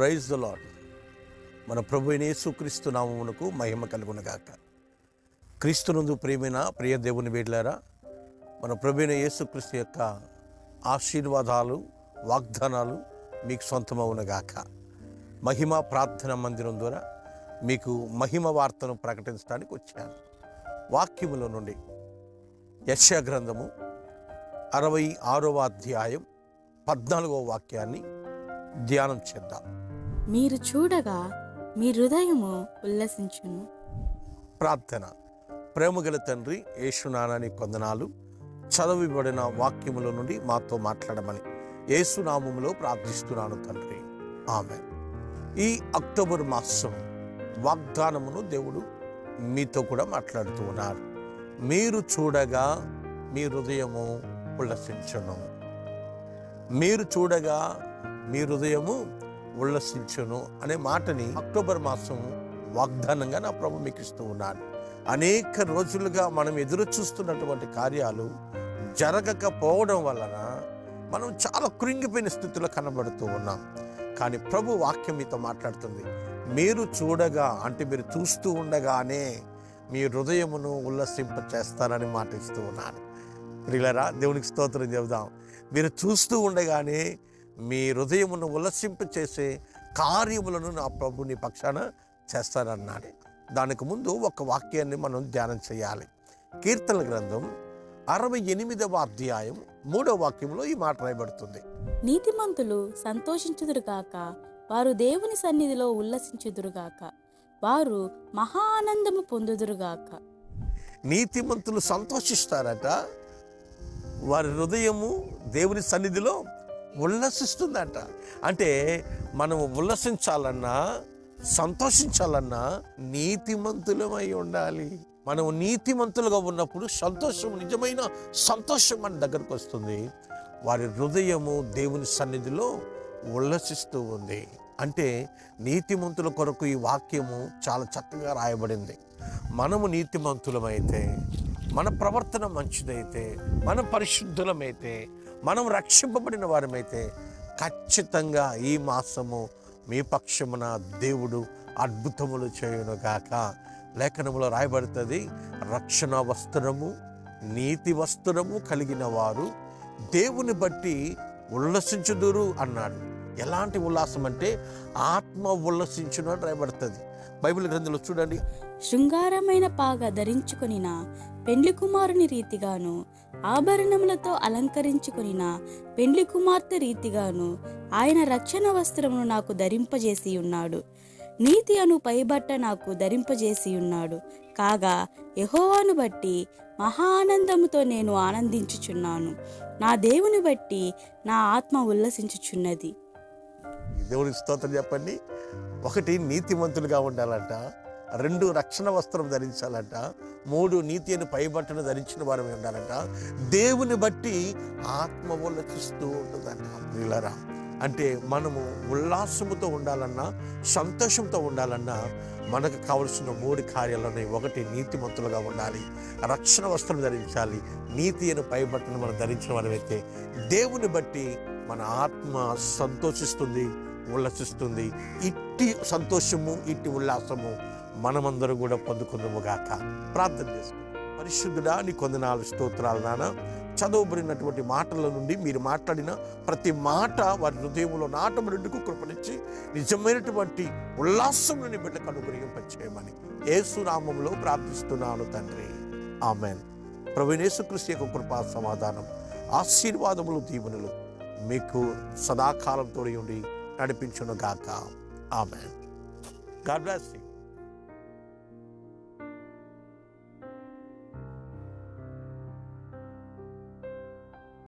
Praise the lord. మన ప్రభు అయిన యేసుక్రీస్తు నామమునకు మహిమ కలుగునుగాక. క్రీస్తునందు ప్రియమైన ప్రియ దేవుని బిడ్డలారా, మన ప్రభు అయిన యేసుక్రీస్తు యొక్క ఆశీర్వాదాలు, వాగ్దానాలు మీకు సొంతమవునుగాక. మహిమ ప్రార్థన మందిరం ద్వారా మీకు మహిమ వార్తను ప్రకటించడానికి వచ్చాను. వాక్యములో నుండి యెషయా గ్రంథము 66వ అధ్యాయం 14వ వాక్యాన్ని ధ్యానం చేద్దాం. మీరు చూడగా మీ హృదయము ఉల్లసించును. ప్రార్థన. ప్రేమగల తండ్రి, యేసునామానికి వందనాలు. చదవబడిన వాక్యముల నుండి మాతో మాట్లాడమని యేసునామములో ప్రార్థిస్తున్నాను తండ్రి, ఆమేన్. ఈ అక్టోబర్ మాసం వాగ్దానమును దేవుడు మీతో కూడా మాట్లాడుతూ ఉన్నారు. మీరు చూడగా మీ హృదయము ఉల్లసించును. మీరు చూడగా మీ హృదయము ఉల్లసించును అనే మాటని అక్టోబర్ మాసం వాగ్దానంగా నా ప్రభు మీకు ఇస్తూ ఉన్నాడు. అనేక రోజులుగా మనం ఎదురు చూస్తున్నటువంటి కార్యాలు జరగకపోవడం వలన మనం చాలా కృంగిపోయిన స్థితిలో కనబడుతూ ఉన్నాం. కానీ ప్రభు వాక్యం మీతో మాట్లాడుతుంది. మీరు చూడగా అంటే మీరు చూస్తూ ఉండగానే మీ హృదయమును ఉల్లసింప చేస్తానని మాట ఇస్తూ ఉన్నాను. ప్రియులారా, దేవునికి స్తోత్రం చెబుదాం. మీరు చూస్తూ ఉండగానే మీ హృదయమును ఉల్లసింప చేసే కార్యములను నా ప్రభు నీ పక్షాన చేస్తానన్నాడు. దానికి ముందు ఒక వాక్యాన్ని మనం ధ్యానం చేయాలి. కీర్తనల గ్రంథం 68వ అధ్యాయం 3వ వాక్యంలో ఈ మాట రాయబడుతుంది. నీతిమంతులు సంతోషించుదురుగాక, వారు దేవుని సన్నిధిలో ఉల్లసించుదురుగాక, వారు మహా ఆనందము పొందుదురుగాక. నీతిమంతులు సంతోషిస్తారట, వారి హృదయము దేవుని సన్నిధిలో ఉల్లసిస్తుందట. అంటే మనము ఉల్లసించాలన్నా, సంతోషించాలన్నా నీతిమంతులమై ఉండాలి. మనము నీతిమంతులుగా ఉన్నప్పుడు సంతోషం, నిజమైన సంతోషం మన దగ్గరకు వస్తుంది. వారి హృదయము దేవుని సన్నిధిలో ఉల్లసిస్తూ ఉంది. అంటే నీతిమంతుల కొరకు ఈ వాక్యము చాలా చక్కగా రాయబడింది. మనము నీతిమంతులమైతే, మన ప్రవర్తన మంచిదైతే, మనం పరిశుద్ధులమైతే, మనం రక్షింపబడిన వారమైతే ఖచ్చితంగా ఈ మాసము మీ పక్షమున దేవుడు అద్భుతములు చేయునుగాక. లేఖనములో రాయబడుతుంది, రక్షణ వస్త్రము, నీతి వస్త్రము కలిగిన వారు దేవుని బట్టి ఉల్లసించుదురు అన్నాడు. ఎలాంటి ఉల్లాసం అంటే ఆత్మ ఉల్లసించును అని రాయబడుతుంది బైబిల్ గ్రంథంలో. చూడండి, శృంగారమైన పాగ ధరించుకొనిన పెండ్లి కుమారుని రీతిగాను, ఆభరణములతో అలంకరించుకొనిన పెండ్లి కుమార్తె రీతిగాను ఆయన రక్షణ వస్త్రమును నాకు ధరింపజేసి ఉన్నాడు. నీతి అను పైబట్ట నాకు ధరింపజేసి ఉన్నాడు. కాగా యెహోవాను బట్టి మహా ఆనందముతో నేను ఆనందించుచున్నాను. నా దేవుని బట్టి నా ఆత్మ ఉల్లసించుచున్నది. దేవునికి స్తోత్రం చెప్పండి. 1 నీతిమంతులుగా ఉండాలంట, 2 రక్షణ వస్త్రం ధరించాలంట, 3 నీతి అని పైబట్టను ధరించిన వారమే ఉండాలంట. దేవుని బట్టి ఆత్మ ఉల్లసిస్తూ ఉంటుందంట. ప్రియులారా, అంటే మనము ఉల్లాసముతో ఉండాలన్నా, సంతోషంతో ఉండాలన్నా మనకు కావలసిన 3 కార్యాలు ఉన్నాయి. 1 నీతిమంతులుగా ఉండాలి, రక్షణ వస్త్రం ధరించాలి, నీతి అని పైబట్టను మనం ధరించిన వారమైతే దేవుని బట్టి మన ఆత్మ సంతోషిస్తుంది, ఉల్లసిస్తుంది. ఇట్టి సంతోషము, ఇట్టి ఉల్లాసము మనమందరం కూడా పొందుకుందాము గాక. ప్రార్థన చేసుకుందాం. పరిశుద్ధుడా, నీ కొందనాలు స్తోత్రాలు నాన్న. చదవబడినటువంటి మాటల నుండి మీరు మాట్లాడిన ప్రతి మాట వారి హృదయంలో నాటబడుటకు కృపనిచ్చి నిజమైనటువంటి ఉల్లాసం నీ బిడ్డకు అనుగ్రహింపచేయమని యేసు నామములో ప్రార్థిస్తున్నాను తండ్రి, ఆమేన్. ప్రభువైన యేసుక్రీస్తు యొక్క కృపా సమాధానం, ఆశీర్వాదములు, దీవెనలు మీకు సదాకాలం తోడి ఉండి నడిపించును గాక. ఆమేన్. God bless you.